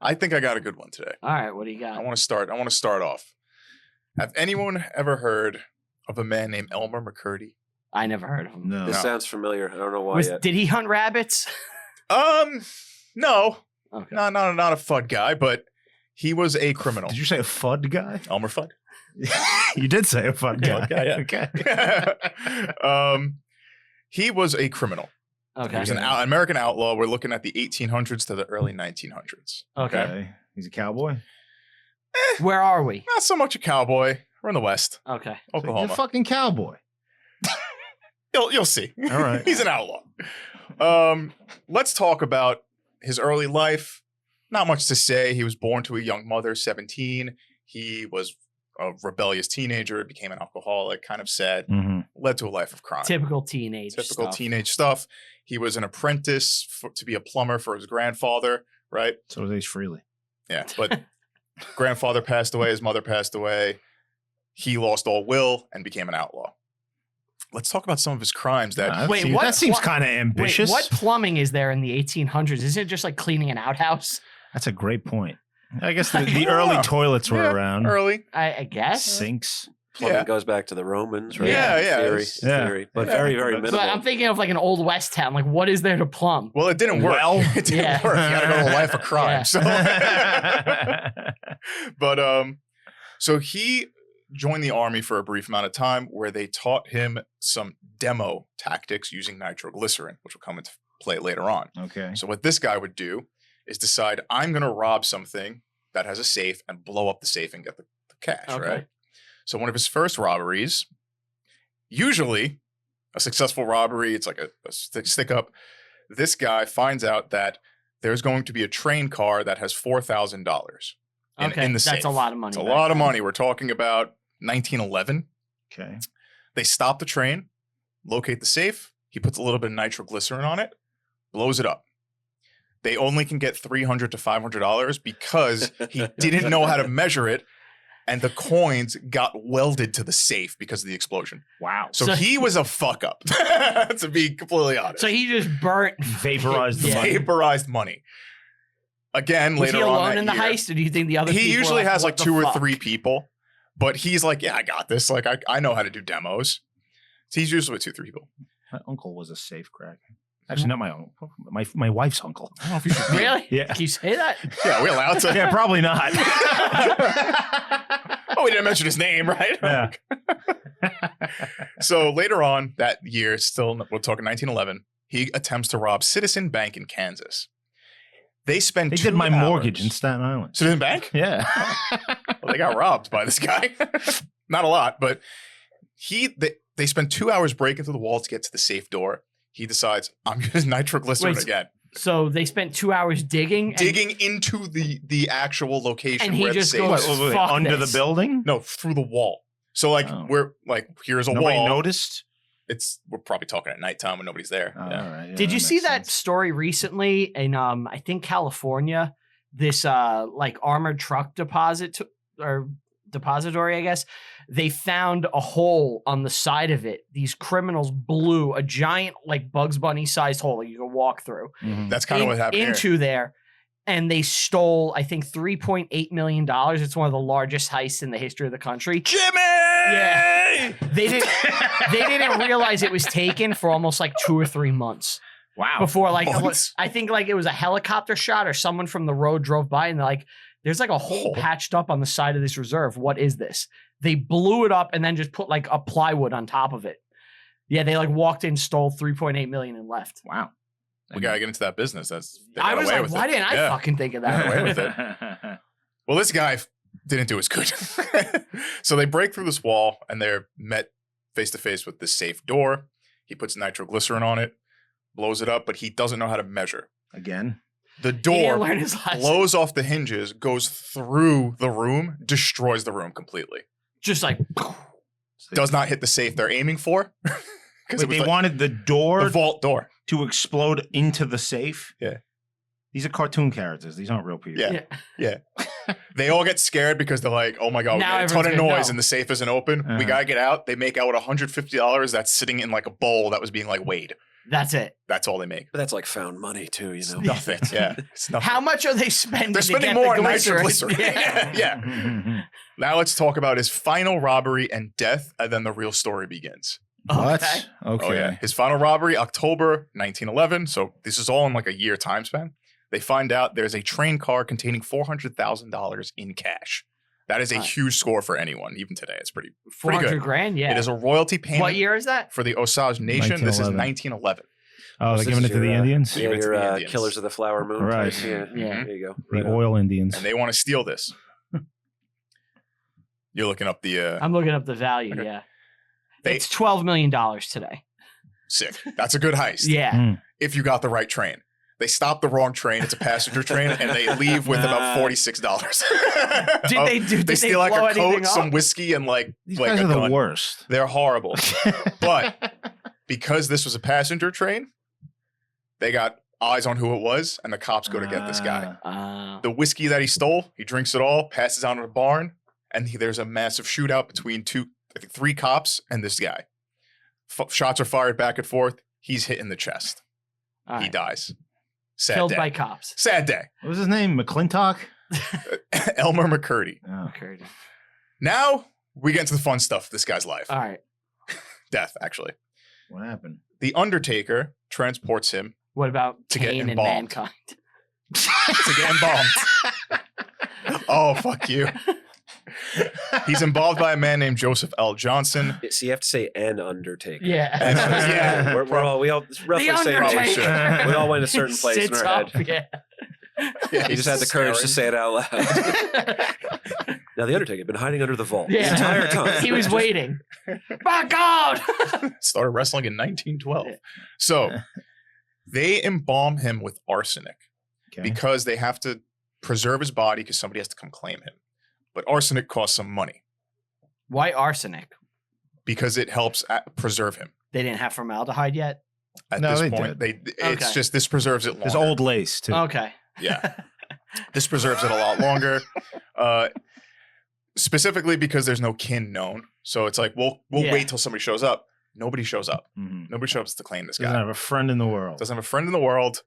I think I got a good one today. All right, what do you I got? want to start off. Have anyone ever heard of a man named Elmer McCurdy? I never heard of him. No. This sounds familiar. I don't know why yet. Did he hunt rabbits? No. Okay. Not a FUD guy, but he was a criminal. Did you say a FUD guy? Elmer Fudd? You did say a FUD guy. FUD guy, yeah. Okay. He was a criminal. He Okay. was an American outlaw. We're looking at the 1800s to the early 1900s. Okay. He's a cowboy. Where are we? Not so much a cowboy. We're in the West, Okay. He's Oklahoma. a fucking cowboy. You'll see. All right. He's an outlaw. Let's talk about his early life. Not much to say. He was born to a young mother, 17. He was a rebellious teenager, became an alcoholic, kind of sad, led to a life of crime. Typical teenage Teenage stuff. He was an apprentice to be a plumber for his grandfather, right? So is Ace Frehley. Yeah, but grandfather passed away, his mother passed away. He lost all will and became an outlaw. Let's talk about some of his crimes. Wait, what? That seems kind of ambitious. Wait, what plumbing is there in the 1800s? Isn't it just like cleaning an outhouse? That's a great point. I guess the early toilets were around. Early. I guess. Sinks. Plumbing goes back to the Romans, right? Yeah. Theory. But very, very minimal. But I'm thinking of like an old West town. Like, what is there to plumb? Well, it didn't work. It didn't work. You got to go to a life of crime. Yeah. So, but so he joined the army for a brief amount of time, where they taught him some demo tactics using nitroglycerin, which will come into play later on. Okay. So what this guy would do is decide, I'm going to rob something that has a safe and blow up the safe and get the cash, right? So one of his first robberies, usually a successful robbery, it's like a stick up. This guy finds out that there's going to be a train car that has $4,000 in the safe. That's a lot of money. It's a lot of money. We're talking about 1911. Okay. They stop the train, locate the safe. He puts a little bit of nitroglycerin on it, blows it up. They only can get $300 to $500 because he didn't know how to measure it, and the coins got welded to the safe because of the explosion. Wow. So he was a fuck up, to be completely honest. So he just Vaporized the money. Vaporized money. Again, Was later he on alone that in the year, heist, or do you think the other people he were usually has what like the 2 or fuck? 3 people, but he's like, yeah, I got this. Like, I know how to do demos. So he's usually with 2, 3 people. My uncle was a safe cracker. Actually, not my uncle. My wife's uncle. I don't know if you should be. Really? Yeah. Can you say that? Yeah, are we allowed to? Yeah, probably not. Oh, we didn't mention his name, right? Yeah. So later on that year, still, we're talking 1911, he attempts to rob Citizen Bank in Kansas. They spend They 2 did my hours. mortgage in Staten Island. Citizen Bank? Yeah. Well, they got robbed by this guy. Not a lot, but they spend 2 hours breaking through the wall to get to the safe door. He decides, I'm using nitroglycerin again. So they spent 2 hours digging Into the actual location And he where just the safe goes, is. Wait, Fuck under this. the building? No, through the wall. So like we're like, here's a Nobody wall. noticed? We're probably talking at nighttime when nobody's there. Oh, Yeah. all right. Yeah, Did you see makes that sense. story recently in I think California? This like armored truck depository, I guess. They found a hole on the side of it. These criminals blew a giant like Bugs Bunny sized hole that you can walk through Mhm. That's kind of what happened into there. And they stole, I think, $3.8 million. It's one of the largest heists in the history of the country. Jimmy! Yeah. They didn't realize it was taken for almost like 2 or 3 months. Wow. Before like Months? I think like it was a helicopter shot or someone from the road drove by and they're like, there's like a hole patched up on the side of this reserve. What is this? They blew it up and then just put like a plywood on top of it. Yeah, they like walked in, stole 3.8 million and left. Wow. We gotta get into that business. They I got was away like, with why it. didn't I Yeah. fucking think of Got that? away with it. Well, this guy didn't do as good. So they break through this wall and they're met face to face with this safe door. He puts nitroglycerin on it, blows it up, but he doesn't know how to measure. Again. The He didn't door learn his lesson. blows off the hinges, goes through the room, destroys the room completely. Just like Does not hit the safe they're aiming for. Because Wait, they wanted the door the vault door. to explode into the safe? Yeah. These are cartoon characters. These aren't real people. Yeah. They all get scared because they're like, oh my God, we Now got a ton of everyone's gonna noise know. and the safe isn't open. We Uh-huh. got to get out. They make out with $150 that's sitting in like a bowl that was being like weighed. That's it. That's all they make. But that's like found money too, you know. Nothing. Yeah. It's nothing. How much are they spending? They're to spending get more the on nitroglycerin. Yeah. Yeah. Now let's talk about his final robbery and death, and then the real story begins. What? Okay. Okay. Oh, yeah. His final robbery, October 1911. So this is all in like a year time span. They find out there's a train car containing $400,000 in cash. That is a huge score for anyone, even today. It's pretty 400 good. grand, yeah. It is a royalty payment. What year is that? For the Osage Nation. This is 1911. 1911. Oh, they're This giving is it to the your, Indians? Yeah, Give it to the your Indians. Killers of the Flower Moon. Right. Type. Yeah. Yeah. There you go. The Right on. oil Indians. And they want to steal this. You're looking up the I'm looking up the value, Okay. yeah. They- It's $12 million today. sick. That's a good heist. Yeah. If you got the right train. They stop the wrong train. It's a passenger train, and they leave with about $46. Did They steal like blow a anything coat, some up? whiskey, and like These like guys a are the gun. worst. They're horrible. But because this was a passenger train, they got eyes on who it was, and the cops go to get this guy. The whiskey that he stole, he drinks it all, passes out in a barn, and there's a massive shootout between three cops and this guy. Shots are fired back and forth. He's hit in the chest. All He right. dies. Sad Killed day. by cops. Sad day. What was his name? McClintock? Elmer McCurdy. Oh. Occurred. Now we get into the fun stuff of this guy's life. All right. Death, actually. What happened? The Undertaker transports him What about To get Kane and embalmed. Mankind? to get embalmed. Oh, fuck you. He's involved by a man named Joseph L. Johnson. So you have to say an Undertaker. Yeah. Yeah. We all it's roughly The same Undertaker. age. We all went a certain place in Sits our up, head. Yeah. Yeah, He just had the courage to say it out loud. Now the Undertaker had been hiding under the vault the Yeah. entire time. He was waiting. My God. Started wrestling in 1912. So they embalm him with arsenic Okay. because they have to preserve his body because somebody has to come claim him. But arsenic costs some money Why arsenic? because it helps preserve him. They didn't have formaldehyde yet? At No, this they point, it's Okay. just this preserves it longer. There's old lace, too. Okay. Yeah. This preserves it a lot longer. Specifically because there's no kin known. So it's like, we'll Yeah. wait till somebody shows up. Nobody shows up. Mhm. Nobody shows up to claim this Doesn't guy. have a friend in the world. Doesn't have a friend in the world.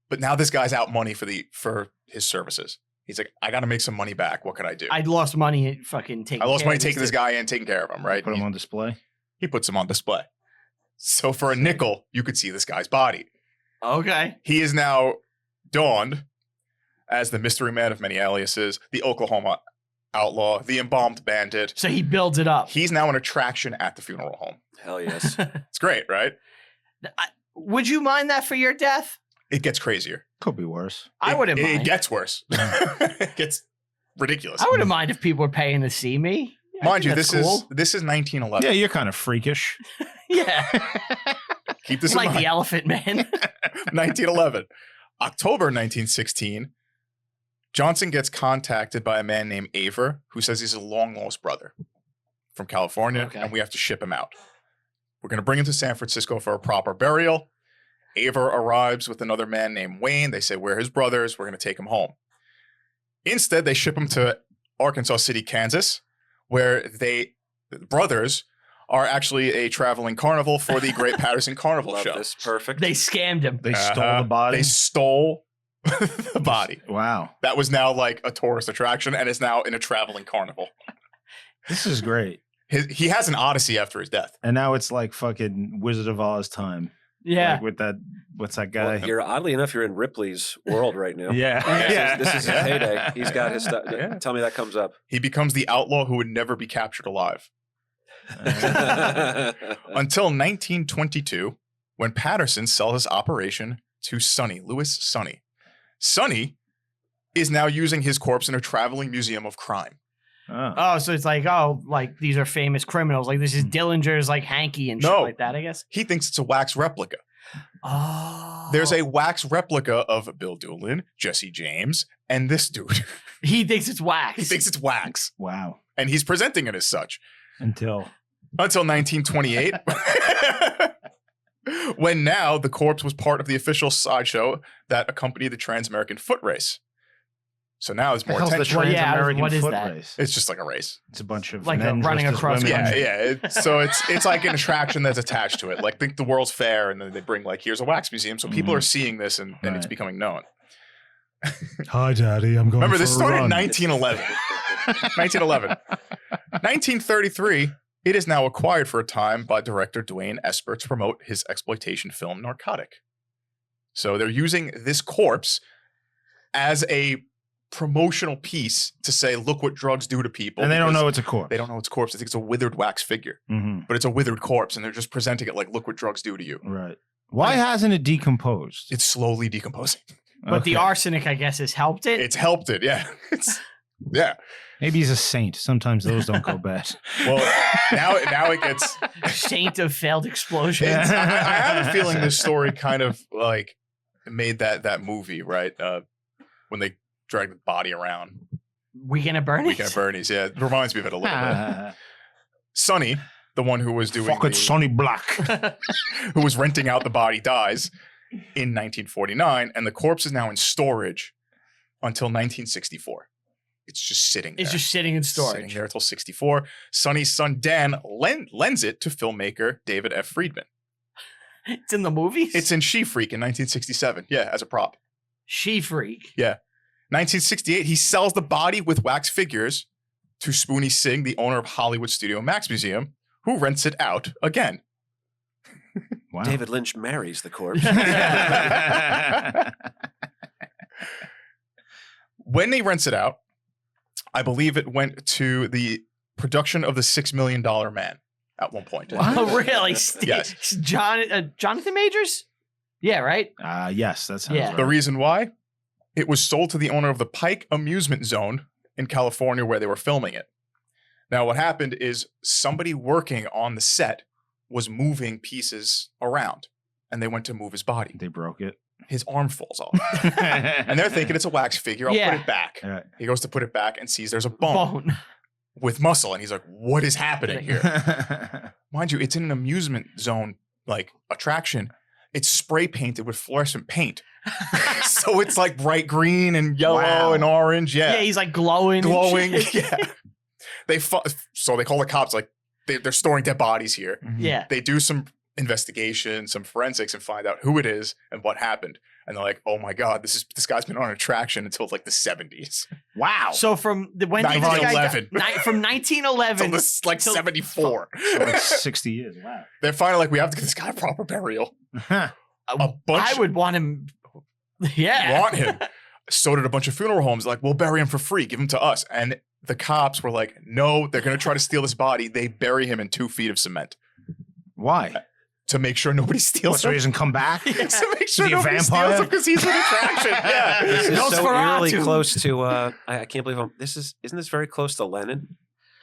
But now this guy's out money for his services. He's like, I got to make some money back. What can I do? I'd lost money fucking taking I lost care money of taking this dude. guy and taking care of him, right? Put him on display. He puts him on display. So for a nickel, you could see this guy's body. Okay. He is now dawned as the mystery man of many aliases, the Oklahoma outlaw, the embalmed bandit. So he builds it up. He's now an attraction at the funeral home. Hell yes. It's great, right? Would you mind that for your death? It gets crazier. Could be worse. I wouldn't It mind. gets worse. It gets ridiculous. I wouldn't mind if people were paying to see me. I Mind think you, that's this cool. is 1911. Yeah, you're kind of freakish. Yeah. Keep this in Like mind. the Elephant Man. 1911. October 1916, Johnson gets contacted by a man named Aver who says he's a long lost brother from California Okay. and we have to ship him out. We're going to bring him to San Francisco for a proper burial. Aver arrives with another man named Wayne. They say, we're his brothers. We're going to take him home. Instead, they ship him to Arkansas City, Kansas, where the brothers are actually a traveling carnival for the Great Patterson Carnival Love Show. this. Perfect. They scammed him. They stole the body. They stole the body. Wow. That was now like a tourist attraction and is now in a traveling carnival. This is great. He has an odyssey after his death. And now it's like fucking Wizard of Oz time. Yeah. Like with that, what's that guy? Well, oddly enough, you're in Ripley's world right now. Yeah. This is his heyday. He's got his stuff. Yeah. Tell me that comes up. He becomes the outlaw who would never be captured alive. Until 1922, when Patterson sells his operation to Sonny, Louis Sonny. Sonny is now using his corpse in a traveling museum of crime. Oh. Oh, so it's like, like these are famous criminals. Like this is Dillinger's like hanky and shit No. like that, I guess. He thinks it's a wax replica. Oh. There's a wax replica of Bill Doolin, Jesse James, and this dude. He thinks it's wax. He thinks it's wax, Wow. and he's presenting it as such. Until 1928, when now the corpse was part of the official sideshow that accompanied the Trans-American Foot Race. So now there's The more hell's the attention. Well, yeah, Trans-American what is foot that? race? It's just like a race. It's a bunch of Like men running dressed as across women. country. So it's like an attraction that's attached to it. Like think the World's Fair, and then they bring like here's a wax museum, so people are seeing this and it's Right. becoming known. Hi, Daddy. I'm going. Remember, for this a started in run. 1911. 1911. 1933. It is now acquired for a time by director Dwayne Esper to promote his exploitation film Narcotic. So they're using this corpse as a promotional piece to say, look what drugs do to people. And they don't because know it's a corpse. They don't know it's a corpse. They think it's a withered wax figure, but it's a withered corpse, and they're just presenting it like, look what drugs do to you. Right. Why hasn't it decomposed? It's slowly decomposing. But the arsenic, I guess, has helped it. It's helped it, yeah. Yeah. Maybe he's a saint. Sometimes those don't go bad. Well, now it gets. Saint of failed explosions. I have a feeling this story kind of like made that movie, right? When they drag the body around. Weekend at Bernie's. Weekend at Bernie's, yeah. It reminds me of it a little bit. Sonny, the one who was doing Fuck it, Sonny Black. who was renting out the body, dies in 1949, and the corpse is now in storage until 1964. It's just sitting there. It's just sitting in storage. Sitting there until 64. Sonny's son, Dan, lends it to filmmaker David F. Friedman. It's in the movies? It's in She-Freak in 1967. Yeah, as a prop. She-Freak. Yeah. 1968, he sells the body with wax figures to Spoonie Singh, the owner of Hollywood Studio Max Museum, who rents it out again. Wow. David Lynch marries the corpse. When he rents it out, I believe it went to the production of The $6 Million Man at one point. Oh, really? Yes. Jonathan Majors? Yeah, right? Yes, that sounds Yeah. right. The reason why? It was sold to the owner of the Pike Amusement Zone in California where they were filming it. Now, what happened is somebody working on the set was moving pieces around, and they went to move his body. They broke it. His arm falls off. And they're thinking it's a wax figure. I'll Yeah. put it back. Right. He goes to put it back and sees there's a bone with muscle. And he's like, what is happening here? Mind you, it's in an amusement zone, like attraction. It's spray painted with fluorescent paint. So it's like bright green and yellow Wow. and orange. Yeah. Yeah, he's like glowing. and Glowing. shit. Yeah. So they call the cops, like, they're storing dead bodies here. Yeah. They do some investigation, some forensics, and find out who it is and what happened. And they're like, oh my God, this guy's been on an attraction until like the 70s. Wow. So from when did this guy 1911. from 1911 Until this like till- 74. So like 60 years. Wow. They're finally like, we have to give this guy a proper burial. A bunch I would want him. Yeah. want him. So did a bunch of funeral homes. Like, we'll bury him for free. Give him to us. And the cops were like, no, they're going to try to steal this body. They bury him in 2 feet of cement Why? to make sure nobody steals So he him. doesn't come back? To make sure Is he a nobody vampire? steals him because he's an attraction. Yeah. This is so Nosferatu. eerily close to. I can't believe isn't this very close to Lennon?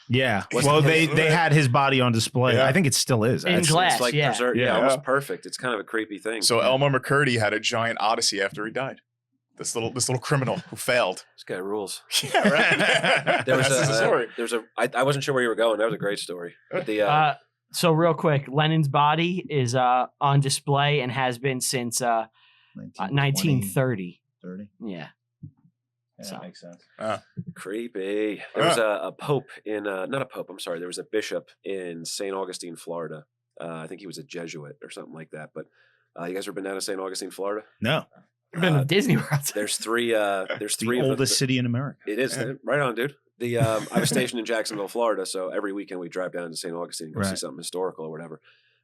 Yeah. What's Well, the- they had his body on display. Yeah. I think it still is. In actually. glass. It's like yeah. preserved, Yeah. almost perfect. It's kind of a creepy thing. So Elmer McCurdy had a giant odyssey after he died. This little criminal who failed. This guy rules. Yeah, right. There was That's the story. I wasn't sure where you were going. That was a great story. The So real quick, Lennon's body is on display and has been since 1930. 30. Yeah. Yeah, So- that makes sense. creepy. There was a pope in not a pope. I'm sorry. There was a bishop in St. Augustine, Florida. I think he was a Jesuit or something like that. But you guys ever been down to St. Augustine, Florida? No. I've been to Disney World. There's three. There's The three oldest of city in America. It is Yeah. right on, dude. I was stationed in Jacksonville, Florida, so every weekend we drive down to St. Augustine and go see Right. something historical or whatever.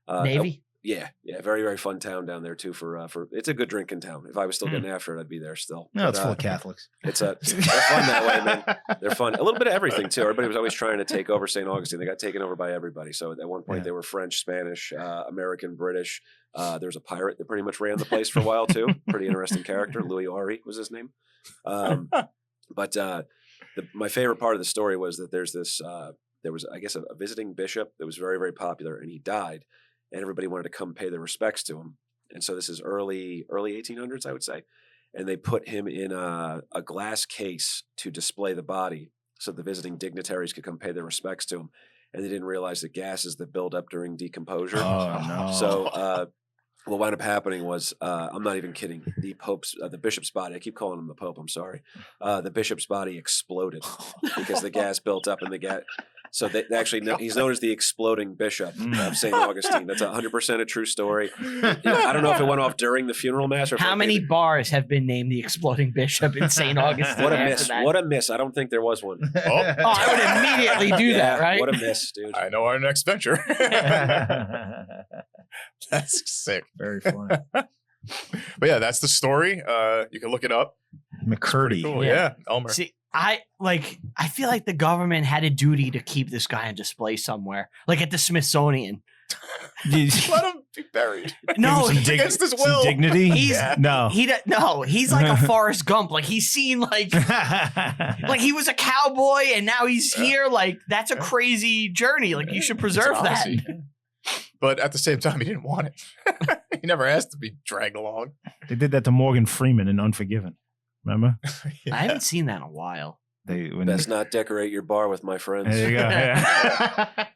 Navy. Yeah, very very fun town down there too. For it's a good drinking town. If I was still getting after it, I'd be there still. No, But, it's full of Catholics. they're fun that way, man. They're fun. A little bit of everything too. Everybody was always trying to take over St. Augustine. They got taken over by everybody. So at one point Yeah. they were French, Spanish, American, British. There was a pirate that pretty much ran the place for a while too. Pretty interesting character. Louis Ari was his name. But my favorite part of the story was that there was I guess a visiting bishop that was very very popular, and he died, and everybody wanted to come pay their respects to him. And so this is early 1800s, I would say. And they put him in a glass case to display the body so the visiting dignitaries could come pay their respects to him. And they didn't realize the gases that build up during decomposure. Oh, no. So what wound up happening was, I'm not even kidding. The bishop's body. I keep calling him the Pope. I'm sorry. The bishop's body exploded because the gas built up, and the gas. So they actually know, he's known as the exploding bishop of St. Augustine. That's 100% a true story. I don't know if it went off during the funeral mass or how many bars have been named the exploding bishop in St. Augustine? What a miss! What a miss! I don't think there was one. Oh, I would immediately do that, right? What a miss, dude. I know our next venture. That's sick. Very funny. But yeah, that's the story. You can look it up. McCurdy. Cool. Yeah. Elmer. See, I feel like the government had a duty to keep this guy on display somewhere, like at the Smithsonian. Let him be buried. No, Some against his will. dignity. He's No. He's like a Forrest Gump. Like he's seen like he was a cowboy and now he's here. Like that's a crazy journey. Like you should preserve that. Odyssey. But at the same time, he didn't want it. He never asked to be dragged along. They did that to Morgan Freeman in Unforgiven. Remember? I haven't seen that in a while. When Best not decorate your bar with my friends. There you go. Yeah.